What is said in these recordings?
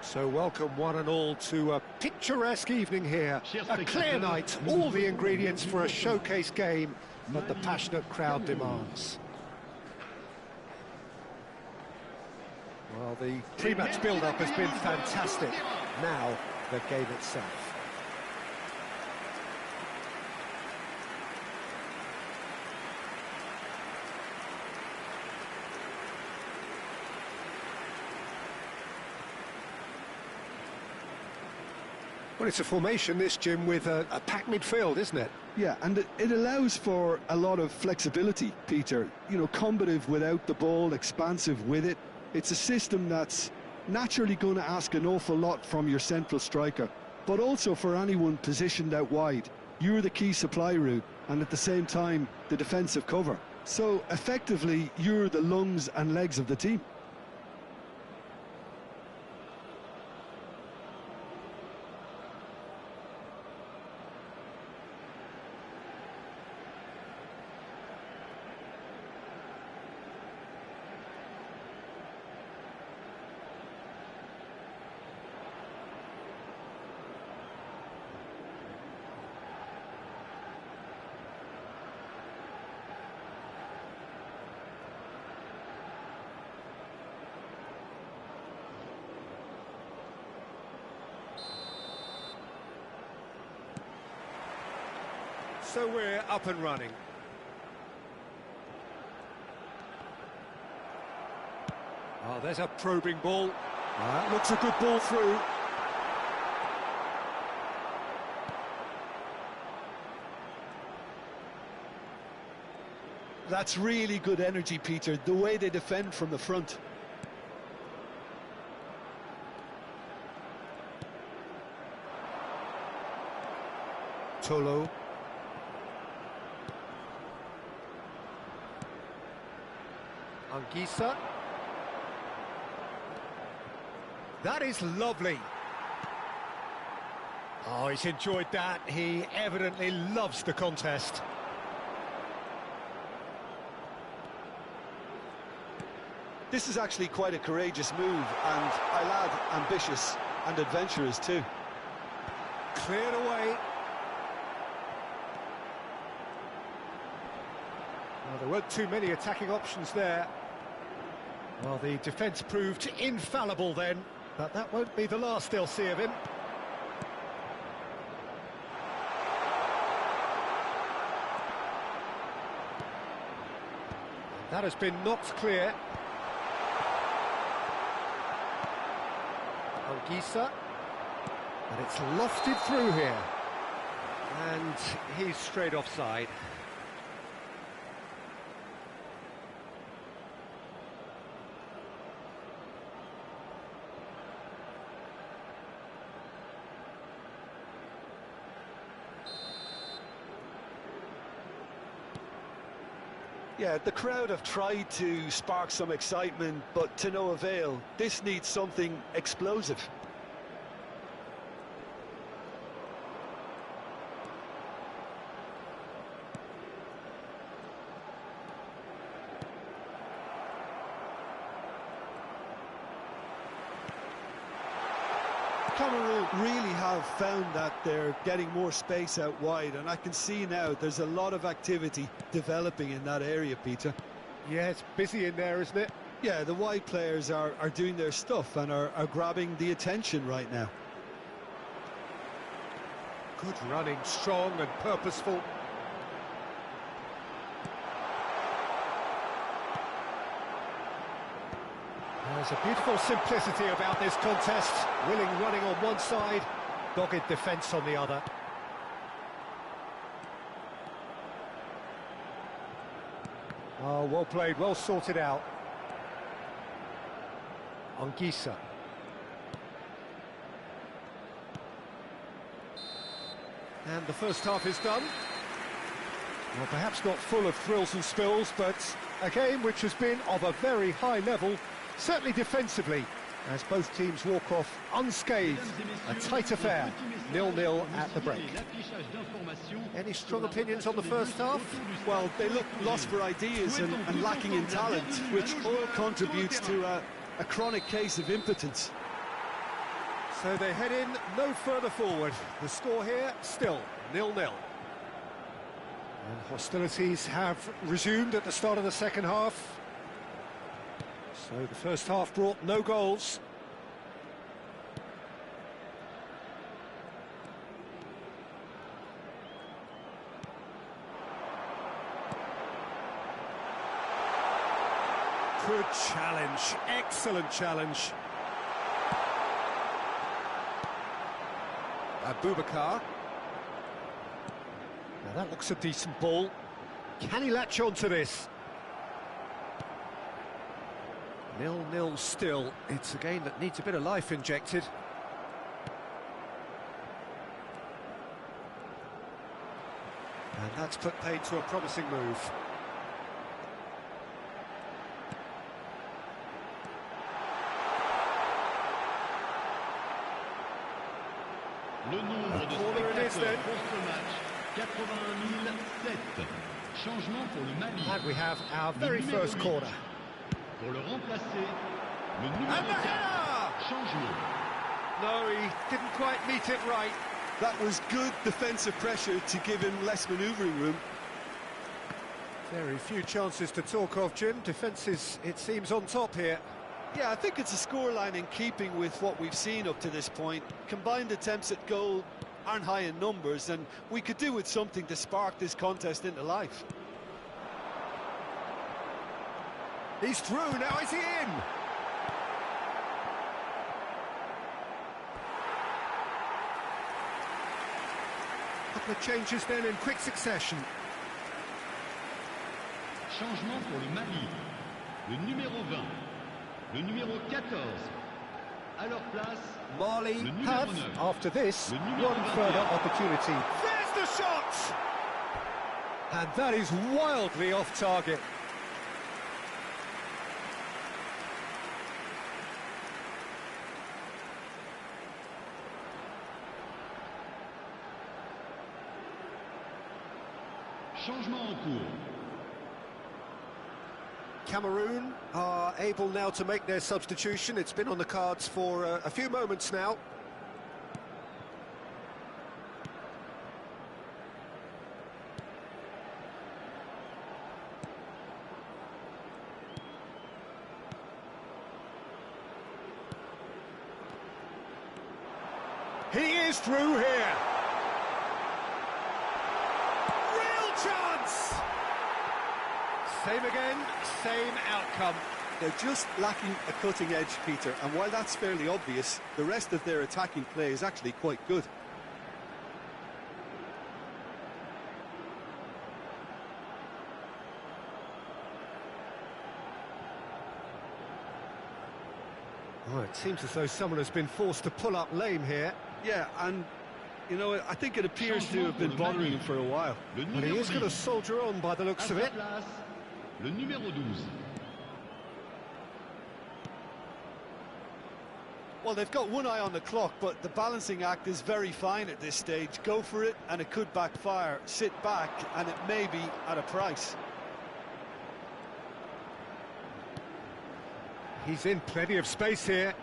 So welcome one and all to a picturesque evening here. A clear night, all the ingredients for a showcase game that the passionate crowd demands. Well, the pre-match build-up has been fantastic. Now, the game itself. Well, it's a formation, this, Jim, with a packed midfield, isn't it? Yeah, and it allows for a lot of flexibility, Peter. You know, combative without the ball, expansive with it. It's a system that's naturally going to ask an awful lot from your central striker, but also for anyone positioned out wide. You're the key supply route, and at the same time, the defensive cover. So, effectively, you're the lungs and legs of the team. So we're up and running. Oh, there's a probing ball. That looks a good ball through. That's really good energy, Peter, the way they defend from the front. Tolo. Anguissa. That is lovely. Oh, he's enjoyed that. He evidently loves the contest. This is actually quite a courageous move, and I'll add ambitious and adventurous too. Cleared away. Well, there weren't too many attacking options there. Well, the defence proved infallible then, but that won't be the last they'll see of him. That has been knocked clear. Anguissa. And it's lofted through here. And he's straight offside. Yeah, the crowd have tried to spark some excitement, but to no avail. This needs something explosive. Cameroon really have found that they're getting more space out wide, and I can see now there's a lot of activity developing in that area, Peter. Yeah, it's busy in there, isn't it? Yeah, the wide players are doing their stuff and are grabbing the attention right now. Good running, strong and purposeful. There's a beautiful simplicity about this contest. Willing running on one side, dogged defence on the other. Oh, well played, well sorted out. Anguissa. And the first half is done. Well, perhaps not full of thrills and spills, but a game which has been of a very high level, certainly defensively, as both teams walk off unscathed. A tight affair, 0-0 at the break. Any strong opinions on the first half? Well, they look lost for ideas and lacking in talent, which all contributes to a chronic case of impotence. So they head in no further forward. The score here still 0-0. And hostilities have resumed at the start of the second half. So the first half brought no goals. Good challenge, excellent challenge. Abubakar. Now that looks a decent ball. Can he latch on to this? 0-0 still. It's a game that needs a bit of life injected. And that's put paid to a promising move. Le nombre de spectateurs pour ce match, 81 007. Changement pour le Mali. And we have our very first corner. Pour le remplacer, le numéro 4. Changement. No, he didn't quite meet it right. That was good defensive pressure to give him less manoeuvring room. Very few chances to talk of, Jim. Defence is, it seems, on top here. Yeah, I think it's a scoreline in keeping with what we've seen up to this point. Combined attempts at goal aren't high in numbers, and we could do with something to spark this contest into life. He's through, now is he in? Couple of changes then in quick succession. Changement pour le Mali. Le numéro 20. Le numéro 14. À leur place, Mali le numéro have, 9. after this, Le numéro one further 21. opportunity. There's the shot! And that is wildly off target. Changement en cours. Cameroon are able now to make their substitution. It's been on the cards for a few moments now. He is through here. Real chance! Same again, same outcome. They're just lacking a cutting edge, Peter, and while that's fairly obvious, the rest of their attacking play is actually quite good. Oh, it seems as though someone has been forced to pull up lame here. Yeah, and, you know, I think it appears to have been bothering him for a while. Le But he numéro is going to 10. soldier on by the À looks of sa it. place, le numéro 12. Well, they've got one eye on the clock, but the balancing act is very fine at this stage. Go for it, and it could backfire. Sit back, and it may be at a price. He's in plenty of space here.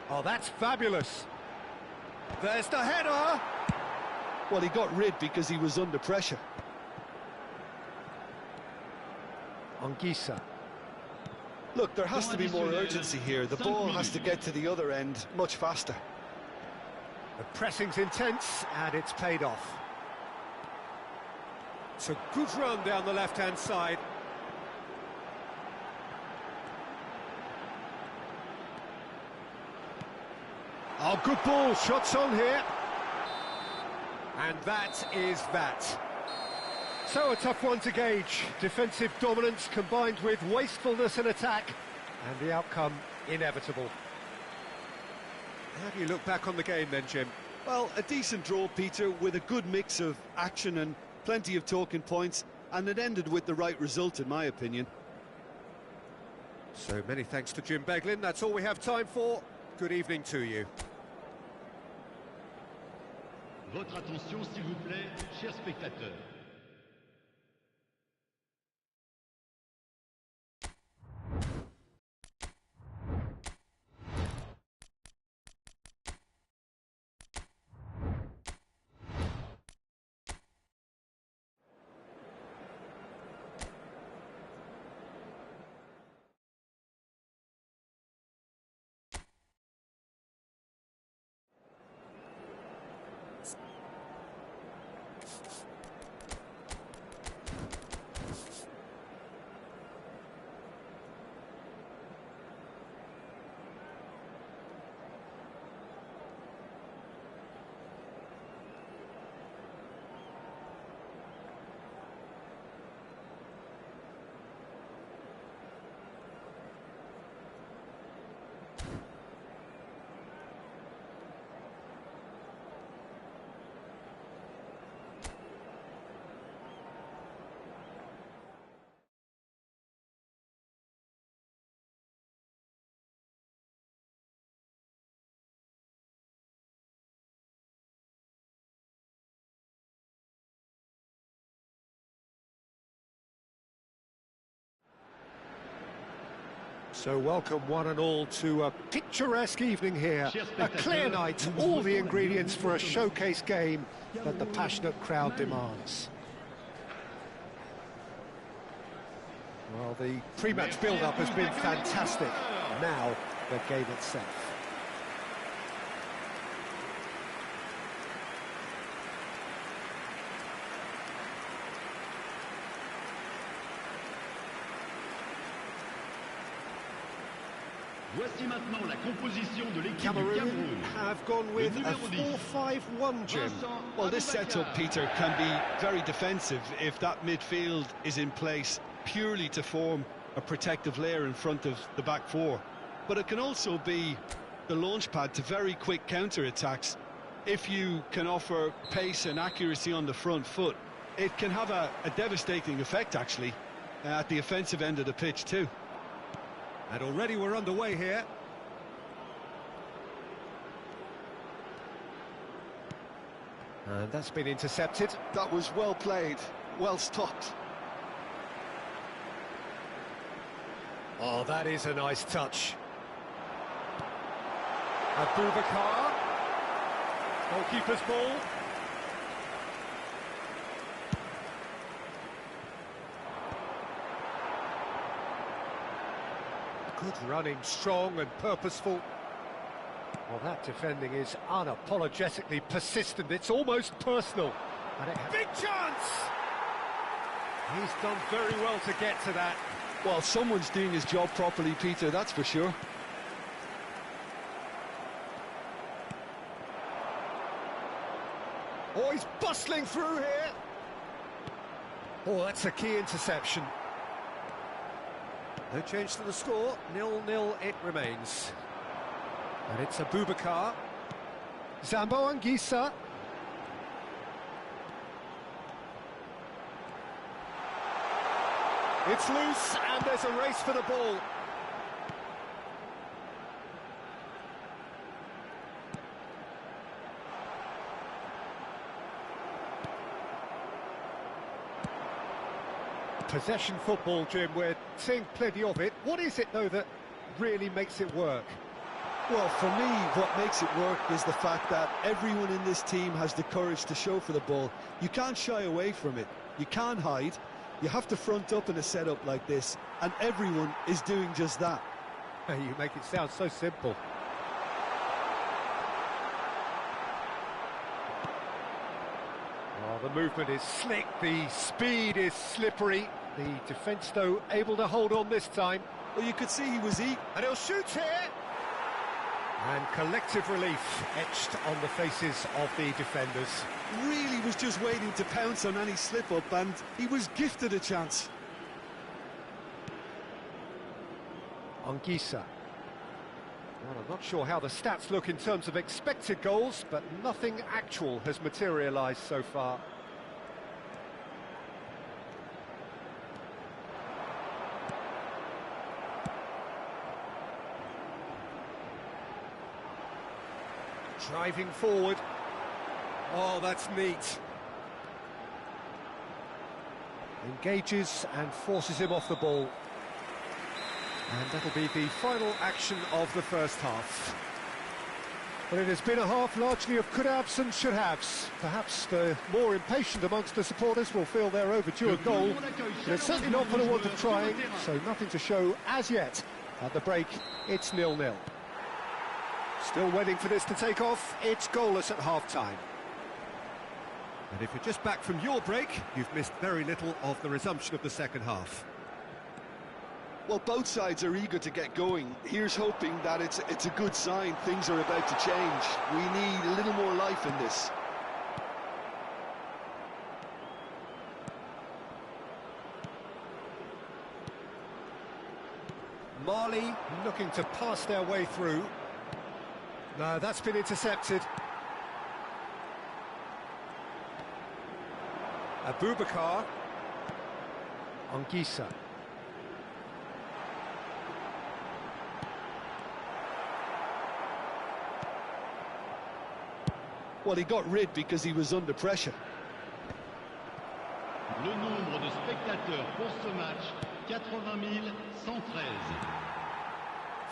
Oh, that's fabulous. There's the header. Well, he got rid because he was under pressure. Anguissa. Look, there has to be more urgency here. The ball has to get to the other end much faster. The pressing's intense, and it's paid off. It's a good run down the left-hand side. Oh, good ball, shots on here. And that is that. So a tough one to gauge. Defensive dominance combined with wastefulness in attack, and the outcome inevitable. How do you look back on the game then, Jim? Well, a decent draw, Peter, with a good mix of action and plenty of talking points, and it ended with the right result, in my opinion. So many thanks to Jim Beglin. That's all we have time for. Good evening to you. Votre attention, s'il vous plaît, chers spectateurs. So welcome one and all to a picturesque evening here. A clear night, all the ingredients for a showcase game that the passionate crowd demands. Well, the pre-match build-up has been fantastic. Now, the game itself. Voici maintenant la composition de l'équipe du Cameroon Cameroun. have gone with a 4-5-1, Jim. Well, this setup, Peter, can be very defensive if that midfield is in place purely to form a protective layer in front of the back four. But it can also be the launch pad to very quick counter-attacks. If you can offer pace and accuracy on the front foot, it can have a devastating effect, actually, at the offensive end of the pitch too. And already we're underway here. And that's been intercepted. That was well played, well stopped. Oh, that is a nice touch. Abubakar. Goalkeeper's ball. Good running, strong and purposeful. Well, that defending is unapologetically persistent. It's almost personal. And big chance! He's done very well to get to that. Well, someone's doing his job properly, Peter, that's for sure. Oh, he's bustling through here. Oh, that's a key interception. No change to the score, 0-0 it remains. And it's Abubakar. Zambo Anguissa. It's loose, and there's a race for the ball. Possession football, Jim, we're seeing plenty of it. What is it, though, that really makes it work? Well, for me, what makes it work is the fact that everyone in this team has the courage to show for the ball. You can't shy away from it. You can't hide. You have to front up in a setup like this, and everyone is doing just that. You make it sound so simple. Oh, the movement is slick, the speed is slippery. The defence, though, able to hold on this time. Well, you could see he was eager. And he'll shoot here! And collective relief etched on the faces of the defenders. Really was just waiting to pounce on any slip-up, and he was gifted a chance. Anguissa. Well, I'm not sure how the stats look in terms of expected goals, but nothing actual has materialised so far. Driving forward. Oh, that's neat. Engages and forces him off the ball. And that'll be the final action of the first half. Well, it has been a half largely of could-haves and should-haves. Perhaps the more impatient amongst the supporters will feel they're overdue a goal. But it's certainly not for the want of trying, so nothing to show as yet. At the break, it's 0-0. Still waiting for this to take off, it's goalless at half-time. And if you're just back from your break, you've missed very little of the resumption of the second half. Well, both sides are eager to get going. Here's hoping that it's a good sign. Things are about to change. We need a little more life in this. Mali looking to pass their way through. No, that's been intercepted. Abubakar. Anguissa. Well, he got rid because he was under pressure. Le nombre de spectateurs pour ce match, 80 113.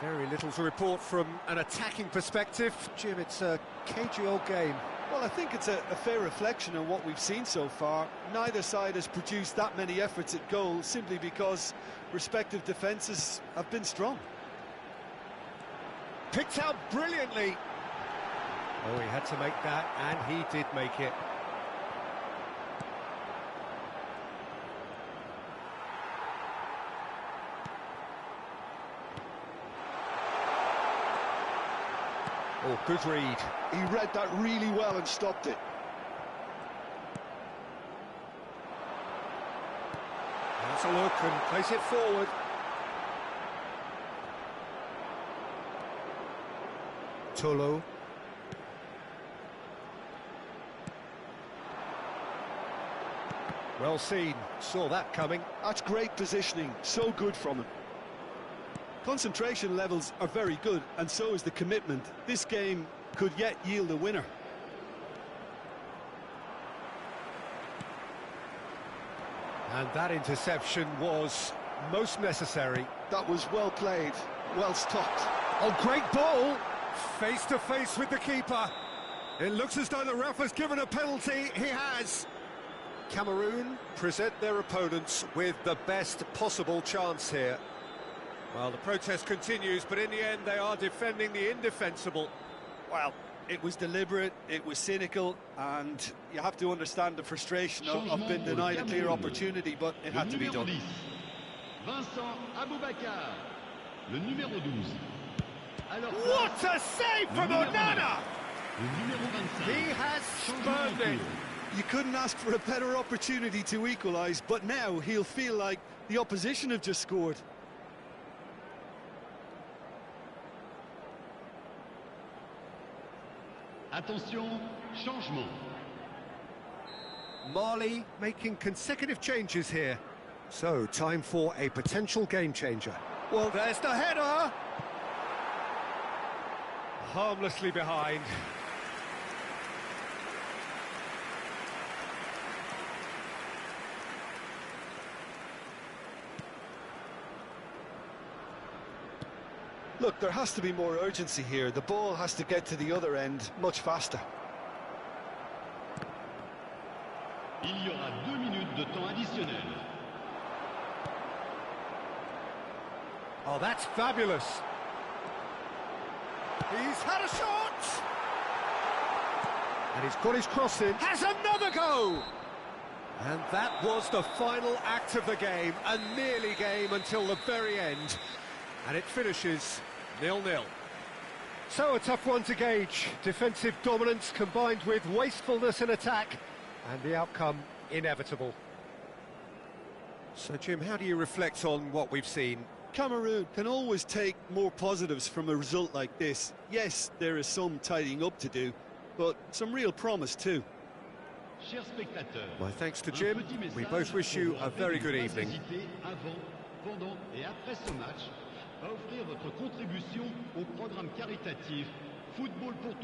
Very little to report from an attacking perspective. Jim, it's a cagey old game. Well, I think it's a fair reflection on what we've seen so far. Neither side has produced that many efforts at goal simply because respective defences have been strong. Picked out brilliantly. Oh, he had to make that, and he did make it. Oh, good read. He read that really well and stopped it. That's a look and place it forward. Tolo. Well seen, saw that coming. That's great positioning, so good from him. Concentration levels are very good, and so is the commitment. This game could yet yield a winner. And that interception was most necessary. That was well played, well stopped. Oh, great ball! Face to face with the keeper. It looks as though the ref has given a penalty. He has. Cameroon present their opponents with the best possible chance here. Well, the protest continues, but in the end they are defending the indefensible. Well, it was deliberate, it was cynical, and you have to understand the frustration of being denied a clear opportunity, but it had to be done. Vincent Aboubakar, le numéro 12. What a save from Onana! He has spurned it. You couldn't ask for a better opportunity to equalise, but now he'll feel like the opposition have just scored. Attention, changement. Mali making consecutive changes here. So, time for a potential game changer. Well, there's the header! Harmlessly behind. Look, there has to be more urgency here. The ball has to get to the other end much faster. Il y aura 2 minutes de temps additionnel. Oh, that's fabulous. He's had a shot! And he's got his cross in. Has another go! And that was the final act of the game. A nearly game until the very end. And it finishes 0-0. So a tough one to gauge. Defensive dominance combined with wastefulness in attack. And the outcome inevitable. So, Jim, how do you reflect on what we've seen? Cameroon can always take more positives from a result like this. Yes, there is some tidying up to do, but some real promise too. Chers spectateurs, My thanks to Jim. We both wish you a very good evening. Avant, pendant et après ce match, à offrir votre contribution au programme caritatif Football pour tous.